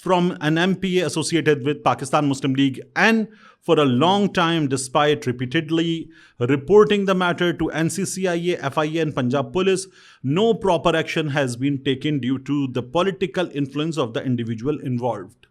from an MPA associated with Pakistan Muslim League, and for a long time, despite repeatedly reporting the matter to NCCIA, FIA and Punjab Police, no proper action has been taken due to the political influence of the individual involved.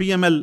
PML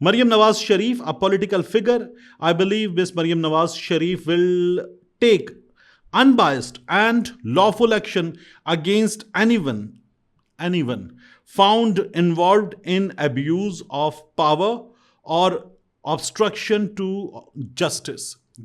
Maryam Nawaz Sharif, a political figure, I believe Miss Maryam Nawaz Sharif will take unbiased and lawful action against anyone found involved in abuse of power or obstruction to justice.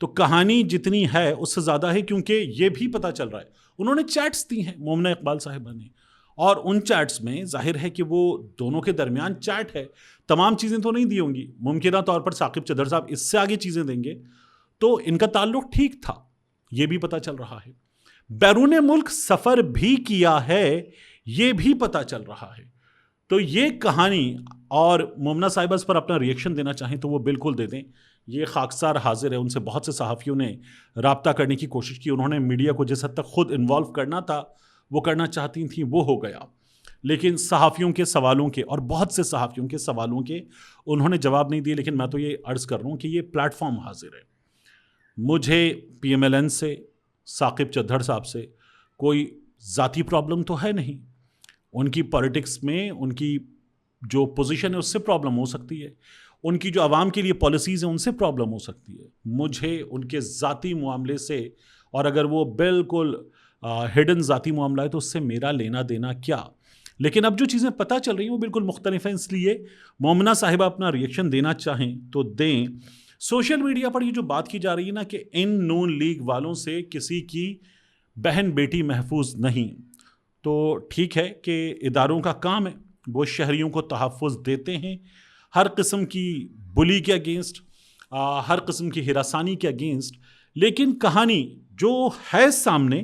تو کہانی جتنی ہے اس سے زیادہ ہے، کیونکہ یہ بھی پتہ چل رہا ہے انہوں نے چیٹس دی ہیں مومنہ اقبال صاحبہ نے، اور ان چیٹس میں ظاہر ہے کہ وہ دونوں کے درمیان چیٹ ہے، تمام چیزیں تو نہیں دی ہوں گی، ممکنہ طور پر ثاقب چدھر صاحب اس سے آگے چیزیں دیں گے، تو ان کا تعلق ٹھیک تھا، یہ بھی پتہ چل رہا ہے، بیرون ملک سفر بھی کیا ہے یہ بھی پتہ چل رہا ہے۔ تو یہ کہانی، اور مومنہ صاحبہ اس پر اپنا ریئیکشن دینا چاہیں تو وہ بالکل دے دیں، یہ خاکسار حاضر ہے، ان سے بہت سے صحافیوں نے رابطہ کرنے کی کوشش کی، انہوں نے میڈیا کو جس حد تک خود انوالو کرنا تھا وہ کرنا چاہتی تھیں وہ ہو گیا، لیکن صحافیوں کے سوالوں کے، اور بہت سے صحافیوں کے سوالوں کے انہوں نے جواب نہیں دیے، لیکن میں تو یہ عرض کر رہا ہوں کہ یہ پلیٹ فارم حاضر ہے، مجھے پی ایم ایل این سے، ثاقب چدھر صاحب سے کوئی ذاتی پرابلم تو ہے نہیں، ان کی پالیٹکس میں ان کی جو پوزیشن ہے اس سے پرابلم ہو سکتی ہے، ان کی جو عوام کے لیے پالیسیز ہیں ان سے پرابلم ہو سکتی ہے، مجھے ان کے ذاتی معاملے سے، اور اگر وہ بالکل ہڈن ذاتی معاملہ ہے تو اس سے میرا لینا دینا کیا، لیکن اب جو چیزیں پتہ چل رہی ہیں وہ بالکل مختلف ہیں، اس لیے مومنہ صاحبہ اپنا ریئیکشن دینا چاہیں تو دیں۔ سوشل میڈیا پر یہ جو بات کی جا رہی ہے نا کہ ان نون لیگ والوں سے کسی کی بہن بیٹی محفوظ نہیں، تو ٹھیک ہے کہ اداروں کا کام ہے، وہ شہریوں کو تحفظ دیتے ہیں ہر قسم کی بلی کے اگینسٹ، ہر قسم کی ہراسانی کے اگینسٹ، لیکن کہانی جو ہے سامنے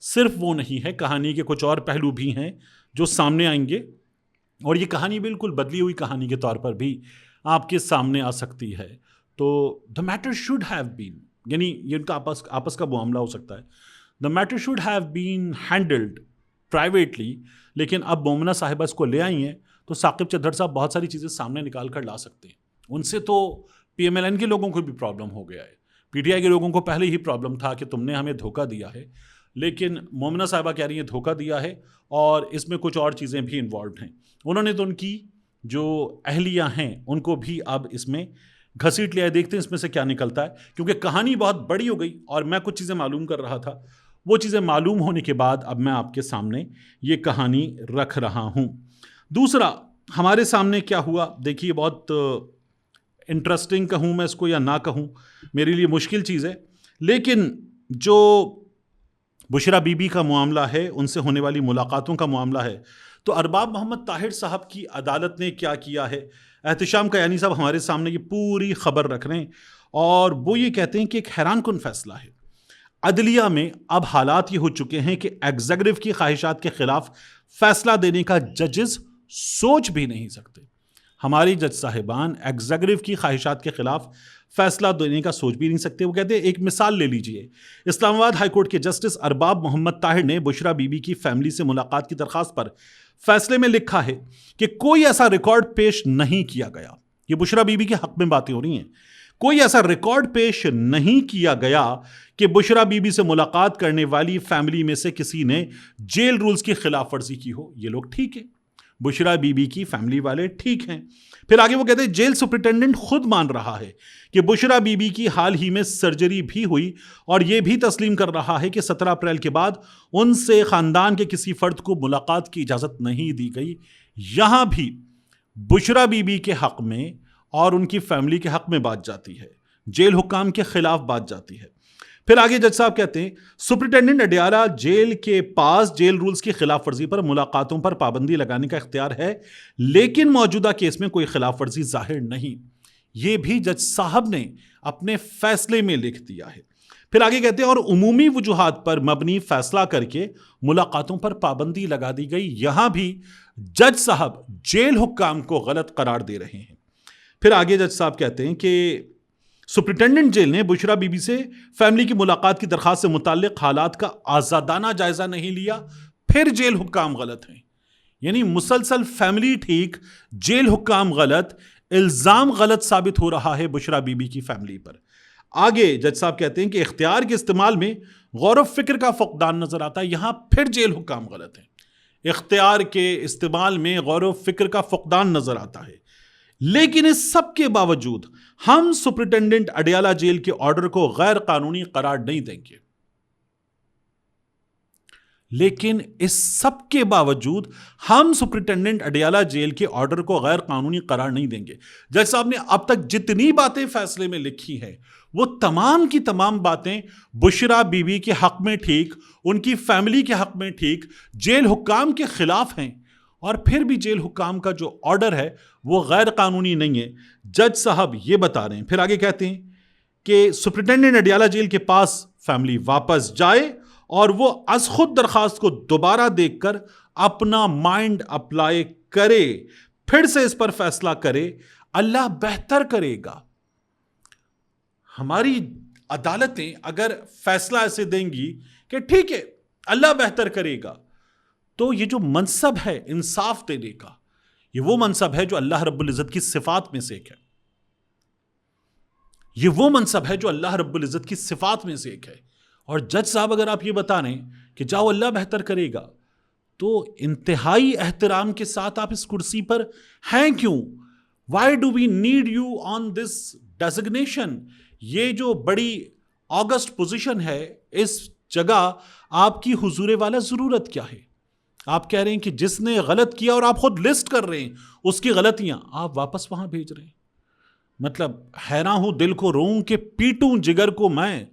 صرف وہ نہیں ہے، کہانی کے کچھ اور پہلو بھی ہیں جو سامنے آئیں گے، اور یہ کہانی بالکل بدلی ہوئی کہانی کے طور پر بھی آپ کے سامنے آ سکتی ہے۔ تو the matter should have been، یعنی یہ ان کا آپس کا معاملہ ہو سکتا ہے، the matter should have been handled privately، لیکن اب مومنہ صاحبہ اس کو لے آئی ہیں تو ثاقب چدھر صاحب بہت ساری چیزیں سامنے نکال کر لا سکتے ہیں، ان سے تو پی ایم ایل این کے لوگوں کو بھی پرابلم ہو گیا ہے، پی ٹی آئی کے لوگوں کو پہلے ہی پرابلم تھا کہ تم نے ہمیں دھوکہ دیا ہے، لیکن مومنہ صاحبہ کہہ رہی ہیں دھوکہ دیا ہے، اور اس میں کچھ اور چیزیں بھی انوالوڈ ہیں، انہوں نے تو ان کی جو اہلیہ ہیں ان کو بھی اب اس میں گھسیٹ لیا ہے، دیکھتے ہیں اس میں سے کیا نکلتا ہے، کیونکہ کہانی بہت بڑی ہو گئی اور میں کچھ چیزیں معلوم کر رہا تھا، وہ چیزیں معلوم ہونے کے بعد اب میں آپ کے سامنے یہ کہانی رکھ رہا ہوں۔ دوسرا ہمارے سامنے کیا ہوا، دیکھیے بہت انٹرسٹنگ کہوں میں اس کو یا نہ کہوں، میرے لیے مشکل چیز ہے، لیکن جو بشرا بی بی کا معاملہ ہے، ان سے ہونے والی ملاقاتوں کا معاملہ ہے، تو ارباب محمد طاہر صاحب کی عدالت نے کیا کیا ہے، احتشام کیانی صاحب ہمارے سامنے یہ پوری خبر رکھ رہے ہیں، اور وہ یہ کہتے ہیں کہ ایک حیران کن فیصلہ ہے، عدلیہ میں اب حالات یہ ہو چکے ہیں کہ ایگزیکٹو کی خواہشات کے خلاف فیصلہ دینے کا ججز سوچ بھی نہیں سکتے، ہماری جج صاحبان ایگزیکٹو کی خواہشات کے خلاف فیصلہ دینے کا سوچ بھی نہیں سکتے۔ وہ کہتے ہیں ایک مثال لے لیجئے، اسلام آباد ہائی کورٹ کے جسٹس ارباب محمد طاہر نے بشرا بی بی کی فیملی سے ملاقات کی درخواست پر فیصلے میں لکھا ہے کہ کوئی ایسا ریکارڈ پیش نہیں کیا گیا، یہ بشرا بی بی کے حق میں باتیں ہو رہی ہیں، کوئی ایسا ریکارڈ پیش نہیں کیا گیا کہ بشرا بی بی سے ملاقات کرنے والی فیملی میں سے کسی نے جیل رولز کی خلاف ورزی کی ہو، یہ لوگ ٹھیک ہیں، بشرا بی بی کی فیملی والے ٹھیک ہیں۔ پھر آگے وہ کہتے ہیں جیل سپرنٹینڈنٹ خود مان رہا ہے کہ بشرا بی بی کی حال ہی میں سرجری بھی ہوئی، اور یہ بھی تسلیم کر رہا ہے کہ 17 اپریل کے بعد ان سے خاندان کے کسی فرد کو ملاقات کی اجازت نہیں دی گئی۔ یہاں بھی بشرا بی بی کے حق میں اور ان کی فیملی کے حق میں بات جاتی ہے، جیل حکام کے خلاف بات جاتی ہے۔ پھر آگے جج صاحب کہتے ہیں سپرنٹینڈنٹ اڈیالہ جیل کے پاس جیل رولز کی خلاف ورزی پر ملاقاتوں پر پابندی لگانے کا اختیار ہے، لیکن موجودہ کیس میں کوئی خلاف ورزی ظاہر نہیں، یہ بھی جج صاحب نے اپنے فیصلے میں لکھ دیا ہے۔ پھر آگے کہتے ہیں اور عمومی وجوہات پر مبنی فیصلہ کر کے ملاقاتوں پر پابندی لگا دی گئی، یہاں بھی جج صاحب جیل حکام کو غلط قرار دے رہے ہیں۔ پھر آگے جج صاحب کہتے ہیں کہ سپرنٹینڈنٹ جیل نے بشرا بی بی سے فیملی کی ملاقات کی درخواست سے متعلق حالات کا آزادانہ جائزہ نہیں لیا، پھر جیل حکام غلط ہیں، یعنی مسلسل فیملی ٹھیک، جیل حکام غلط، الزام غلط ثابت ہو رہا ہے بشرا بی بی کی فیملی پر۔ آگے جج صاحب کہتے ہیں کہ اختیار کے استعمال میں غور و فکر کا فقدان نظر آتا ہے، یہاں پھر جیل حکام غلط ہیں، اختیار کے استعمال میں غور و فکر کا فقدان نظر آتا ہے، لیکن اس سب کے باوجود ہم سپرنٹینڈنٹ اڈیالہ جیل کے آرڈر کو غیر قانونی قرار نہیں دیں گے، لیکن اس سب کے باوجود ہم سپرنٹینڈنٹ اڈیالہ جیل کے آرڈر کو غیر قانونی قرار نہیں دیں گے۔ جج صاحب نے اب تک جتنی باتیں فیصلے میں لکھی ہیں وہ تمام کی تمام باتیں بشرا بی بی کے حق میں ٹھیک، ان کی فیملی کے حق میں ٹھیک، جیل حکام کے خلاف ہیں، اور پھر بھی جیل حکام کا جو آرڈر ہے وہ غیر قانونی نہیں ہے. جج صاحب یہ بتا رہے ہیں. پھر آگے کہتے ہیں کہ سپرنٹینڈنٹ اڈیالہ جیل کے پاس فیملی واپس جائے اور وہ از خود درخواست کو دوبارہ دیکھ کر اپنا مائنڈ اپلائی کرے، پھر سے اس پر فیصلہ کرے، اللہ بہتر کرے گا. ہماری عدالتیں اگر فیصلہ ایسے دیں گی کہ ٹھیک ہے اللہ بہتر کرے گا، تو یہ جو منصب ہے انصاف دینے کا، یہ وہ منصب ہے جو اللہ رب العزت کی صفات میں سے ایک ہے. یہ وہ منصب ہے جو اللہ رب العزت کی صفات میں سے ایک ہے. اور جج صاحب اگر آپ یہ بتا رہے ہیں کہ جاؤ اللہ بہتر کرے گا، تو انتہائی احترام کے ساتھ آپ اس کرسی پر ہیں کیوں؟ Why do we need you on this designation؟ یہ جو بڑی آگسٹ پوزیشن ہے، اس جگہ آپ کی حضور والا ضرورت کیا ہے؟ آپ کہہ رہے ہیں کہ جس نے غلط کیا اور آپ خود لسٹ کر رہے ہیں اس کی غلطیاں، آپ واپس وہاں بھیج رہے ہیں. مطلب حیران ہوں، دل کو روؤں کہ پیٹوں جگر کو میں،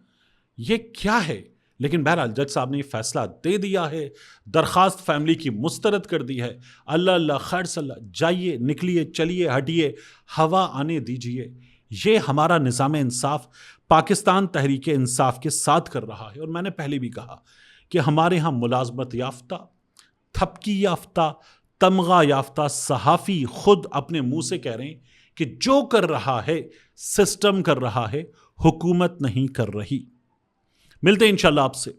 یہ کیا ہے؟ لیکن بہرحال جج صاحب نے یہ فیصلہ دے دیا ہے، درخواست فیملی کی مسترد کر دی ہے. اللہ اللہ خیر صلی اللہ، جائیے، نکلیے، چلیے، ہٹیے، ہوا آنے دیجیے. یہ ہمارا نظام انصاف پاکستان تحریک انصاف کے ساتھ کر رہا ہے. اور میں نے پہلے بھی کہا کہ ہمارے ہاں ملازمت یافتہ، تھپکی یافتہ، تمغہ یافتہ صحافی خود اپنے منہ سے کہہ رہے ہیں کہ جو کر رہا ہے سسٹم کر رہا ہے، حکومت نہیں کر رہی. ملتے ہیں انشاءاللہ آپ سے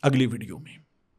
اگلی ویڈیو میں.